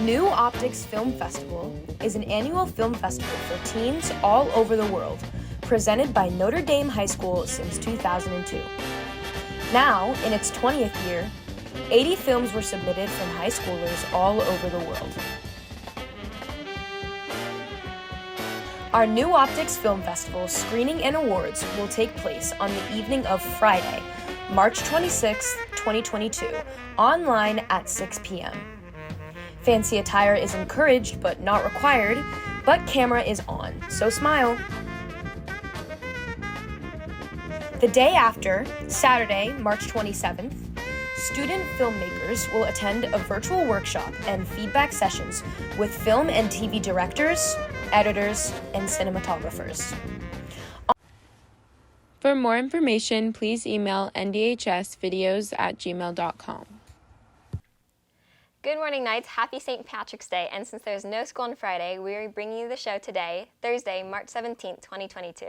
New Optics Film Festival is an annual film festival for teens all over the world, presented by Notre Dame High School since 2002. Now, in its 20th year, 80 films were submitted from high schoolers all over the world. Our New Optics Film Festival screening and awards will take place on the evening of Friday, March 26, 2022, online at 6 p.m. Fancy attire is encouraged but not required, but camera is on, so smile. The day after, Saturday, March 27th, student filmmakers will attend a virtual workshop and feedback sessions with film and TV directors, editors, and cinematographers. For more information, please email ndhsvideos@gmail.com. Good morning, Knights. Happy St. Patrick's Day, and since there's no school on Friday, we are bringing you the show today, Thursday, March 17th, 2022.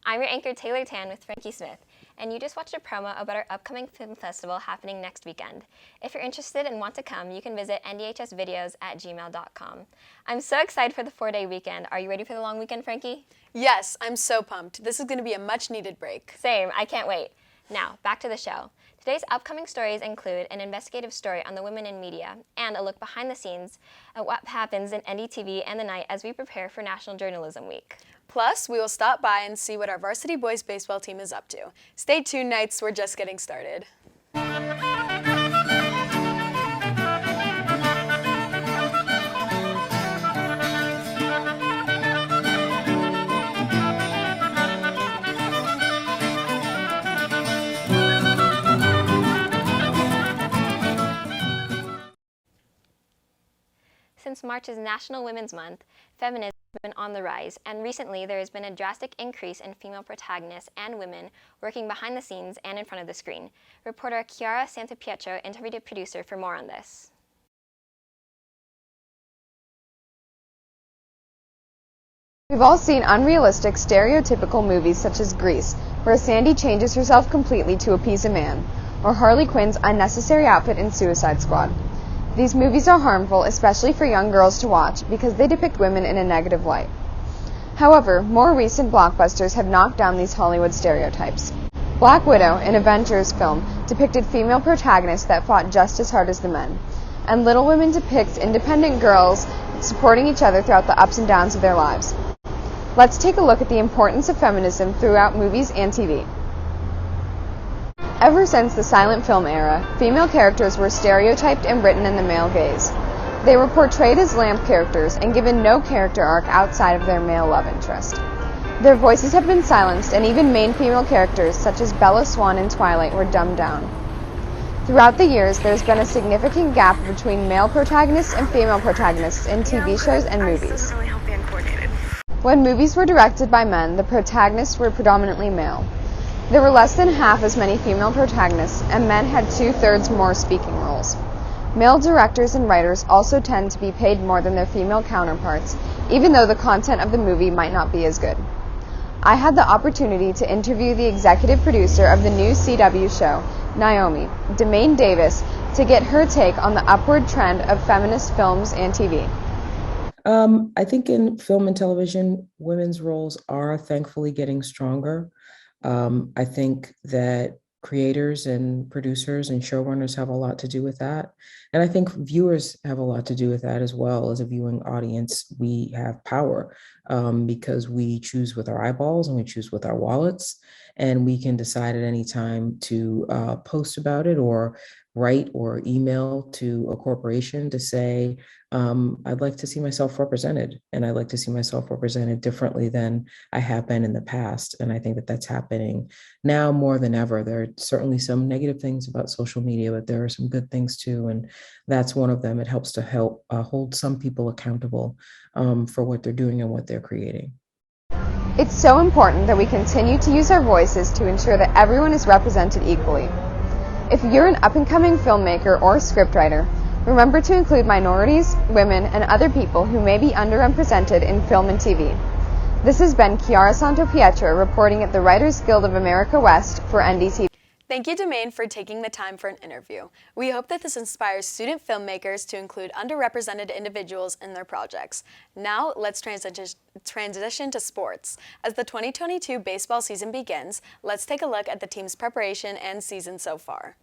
I'm your anchor, Taylor Tan, with Frankie Smith, and you just watched a promo about our upcoming film festival happening next weekend. If you're interested and want to come, you can visit ndhsvideos@gmail.com. I'm so excited for the 4-day weekend. Are you ready for the long weekend, Frankie? Yes, I'm so pumped. This is going to be a much-needed break. Same. I can't wait. Now, back to the show. Today's upcoming stories include an investigative story on the women in media and a look behind the scenes at what happens in NDTV and the night as we prepare for National Journalism Week. Plus, we will stop by and see what our varsity boys baseball team is up to. Stay tuned, Knights. We're just getting started. Since March is National Women's Month, feminism has been on the rise, and recently there has been a drastic increase in female protagonists and women working behind the scenes and in front of the screen. Reporter Chiara Santapietro interviewed a producer for more on this. We've all seen unrealistic, stereotypical movies such as Grease, where Sandy changes herself completely to appease a man, or Harley Quinn's unnecessary outfit in Suicide Squad. These movies are harmful, especially for young girls to watch, because they depict women in a negative light. However, more recent blockbusters have knocked down these Hollywood stereotypes. Black Widow, an Avengers film, depicted female protagonists that fought just as hard as the men. And Little Women depicts independent girls supporting each other throughout the ups and downs of their lives. Let's take a look at the importance of feminism throughout movies and TV. Ever since the silent film era, female characters were stereotyped and written in the male gaze. They were portrayed as lamp characters and given no character arc outside of their male love interest. Their voices have been silenced, and even main female characters such as Bella Swan in Twilight were dumbed down. Throughout the years, there's been a significant gap between male protagonists and female protagonists in TV shows and movies. When movies were directed by men, the protagonists were predominantly male. There were less than half as many female protagonists, and men had 2/3 more speaking roles. Male directors and writers also tend to be paid more than their female counterparts, even though the content of the movie might not be as good. I had the opportunity to interview the executive producer of the new CW show, Naomi, Demaine Davis, to get her take on the upward trend of feminist films and TV. I think in film and television, women's roles are thankfully getting stronger. I think that creators and producers and showrunners have a lot to do with that. And I think viewers have a lot to do with that as well. As a viewing audience, we have power because we choose with our eyeballs and we choose with our wallets. And we can decide at any time to post about it or write or email to a corporation to say, I'd like to see myself represented, and I'd like to see myself represented differently than I have been in the past. And I think that that's happening now more than ever. There are certainly some negative things about social media, but there are some good things too. And that's one of them. It helps to hold some people accountable for what they're doing and what they're creating. It's so important that we continue to use our voices to ensure that everyone is represented equally. If you're an up-and-coming filmmaker or scriptwriter, remember to include minorities, women, and other people who may be underrepresented in film and TV. This has been Chiara Santapietro reporting at the Writers Guild of America West for NDTV. Thank you, Domain, for taking the time for an interview. We hope that this inspires student filmmakers to include underrepresented individuals in their projects. Now, let's transition to sports. As the 2022 baseball season begins, let's take a look at the team's preparation and season so far.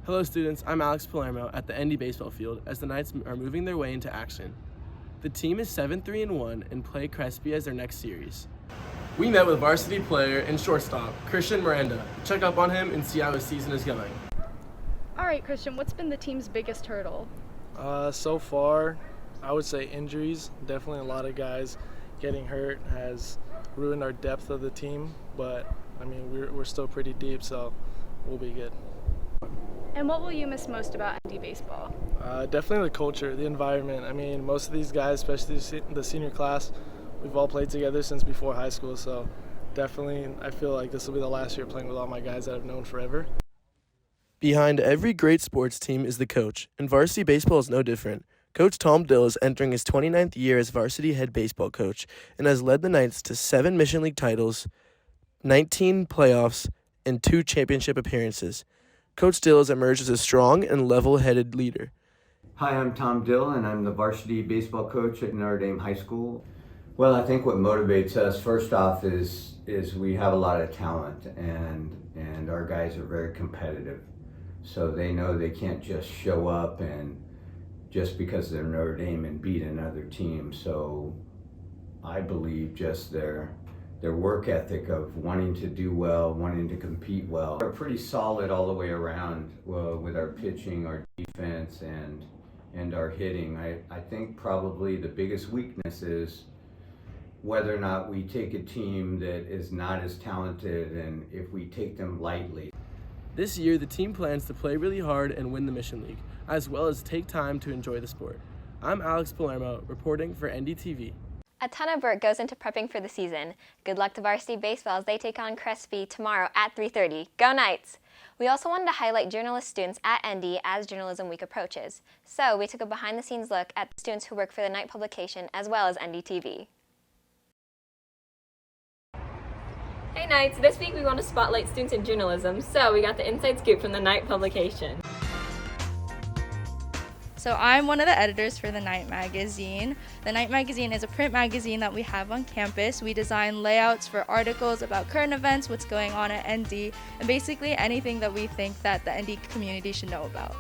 Hello students, I'm Alex Palermo at the ND baseball field as the Knights are moving their way into action. The team is 7-3-1 and play Crespi as their next series. We met with varsity player and shortstop, Christian Miranda, to check up on him and see how his season is going. All right, Christian, what's been the team's biggest hurdle? So far, I would say injuries. Definitely a lot of guys getting hurt has ruined our depth of the team, but I mean, we're still pretty deep, so we'll be good. And what will you miss most about ND baseball? Definitely the culture, the environment. I mean, most of these guys, especially the senior class, we've all played together since before high school, so definitely I feel like this will be the last year playing with all my guys that I've known forever. Behind every great sports team is the coach, and varsity baseball is no different. Coach Tom Dill is entering his 29th year as varsity head baseball coach and has led the Knights to 7 Mission League titles, 19 playoffs, and 2 championship appearances. Coach Dill has emerged as a strong and level-headed leader. Hi, I'm Tom Dill, and I'm the varsity baseball coach at Notre Dame High School. Well, I think what motivates us, first off, is we have a lot of talent, and our guys are very competitive. So they know they can't just show up and just because they're Notre Dame and beat another team. So I believe just their work ethic of wanting to do well, wanting to compete well. We're pretty solid all the way around with our pitching, our defense, and our hitting. I think probably the biggest weakness is whether or not we take a team that is not as talented and if we take them lightly. This year, the team plans to play really hard and win the Mission League, as well as take time to enjoy the sport. I'm Alex Palermo, reporting for NDTV. A ton of work goes into prepping for the season. Good luck to varsity baseball as they take on Crespi tomorrow at 3:30. Go Knights! We also wanted to highlight journalist students at ND as Journalism Week approaches. So we took a behind-the-scenes look at the students who work for the Knight publication as well as NDTV. Hey Knights, this week we want to spotlight students in journalism, so we got the inside scoop from the Knight publication. So I'm one of the editors for the Knight magazine. The Knight magazine is a print magazine that we have on campus. We design layouts for articles about current events, what's going on at ND, and basically anything that we think that the ND community should know about.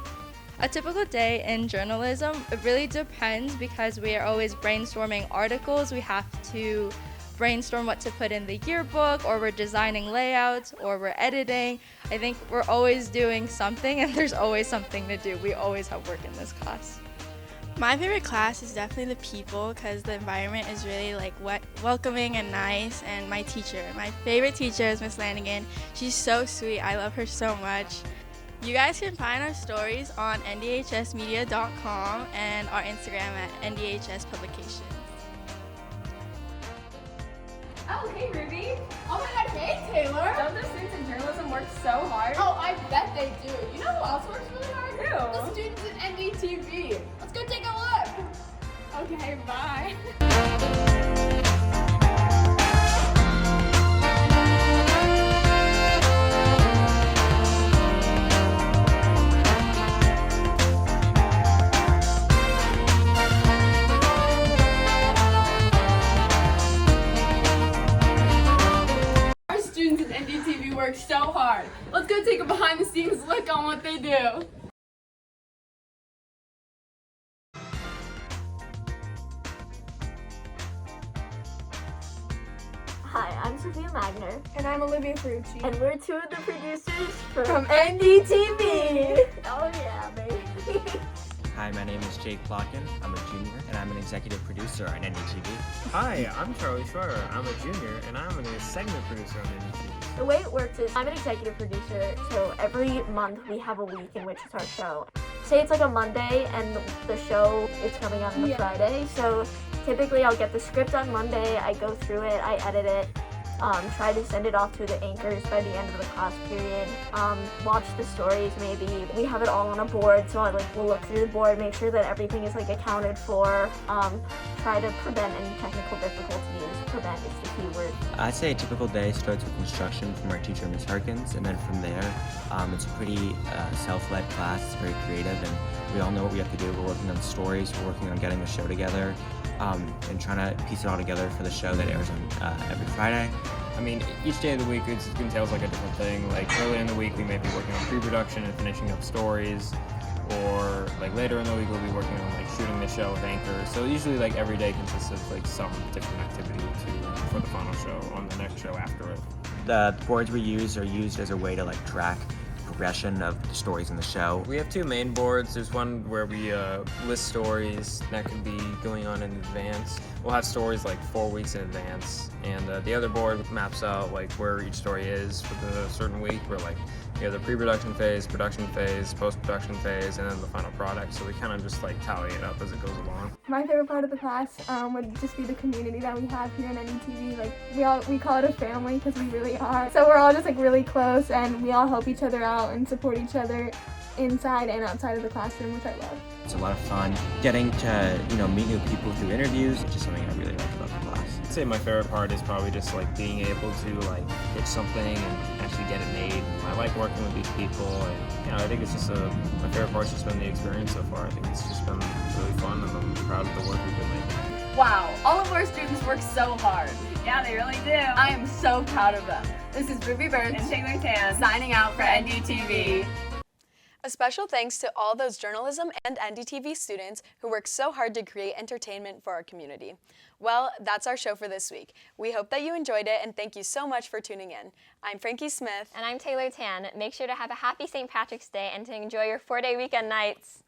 A typical day in journalism, it really depends because we are always brainstorming articles. We have to brainstorm what to put in the yearbook, or we're designing layouts, or we're editing. I think we're always doing something, and there's always something to do. We always have work in this class. My favorite class is definitely the people because the environment is really welcoming and nice, and my teacher. My favorite teacher is Miss Lanigan. She's so sweet. I love her so much. You guys can find our stories on ndhsmedia.com and our Instagram at ndhspublications. Oh, hey Ruby. Oh my god, hey Taylor. Don't the students in journalism work so hard? Oh, I bet they do. You know who else works really hard? Who? The students at NDTV. Let's go take a look. Okay, bye. Students at NDTV work so hard. Let's go take a behind the scenes look on what they do. Hi, I'm Sophia Magner. And I'm Olivia Ferrucci. And we're two of the producers from NDTV. Oh yeah, baby. Hi, my name is Jake Plotkin. I'm a junior, and I'm an executive producer on NDTV. Hi, I'm Charlie Schroeder. I'm a junior, and I'm a segment producer on NDTV. The way it works is I'm an executive producer, so every month we have a week in which it's our show. Say it's like a Monday, and the show is coming on the Friday, so typically I'll get the script on Monday, I go through it, I edit it, try to send it off to the anchors by the end of the class period. Watch the stories maybe. We have it all on a board, so we'll look through the board, make sure that everything is accounted for. Try to prevent any technical difficulties. Prevent is the key word. I'd say a typical day starts with instruction from our teacher, Ms. Harkins, and then from there, it's a pretty self-led class. It's very creative, and we all know what we have to do. We're working on stories, we're working on getting the show together, and trying to piece it all together for the show that airs on every Friday. I mean, each day of the week it entails like a different thing. Like earlier in the week we may be working on pre-production and finishing up stories, or like later in the week we'll be working on like shooting the show with anchors. So usually like every day consists of like some different activity for the final show on the next show after it. The boards we use are used as a way to like track progression of the stories in the show. We have two main boards. There's one where we list stories that could be going on in advance. We'll have stories like 4 weeks in advance, and the other board maps out like where each story is for the certain week. Where like you have the pre-production phase, production phase, post-production phase, and then the final product. So we kind of just like tally it up as it goes along. My favorite part of the class would just be the community that we have here in NDTV. Like we call it a family because we really are. So we're all just like really close, and we all help each other out and support each other inside and outside of the classroom, which I love. It's a lot of fun getting to meet new people through interviews, which is something I really like about the class. I'd say my favorite part is probably just like being able to like pitch something and actually get it made. I like working with these people, and I think it's just my favorite part's just been the experience so far. I think it's just been really fun, and I'm proud of the work we've been making. Wow, all of our students work so hard. Yeah, they really do. I am so proud of them. This is Ruby Birch and Taylor Tan signing out for NDTV. A special thanks to all those journalism and NDTV students who work so hard to create entertainment for our community. Well, that's our show for this week. We hope that you enjoyed it, and thank you so much for tuning in. I'm Frankie Smith. And I'm Taylor Tan. Make sure to have a happy St. Patrick's Day and to enjoy your 4-day weekend nights.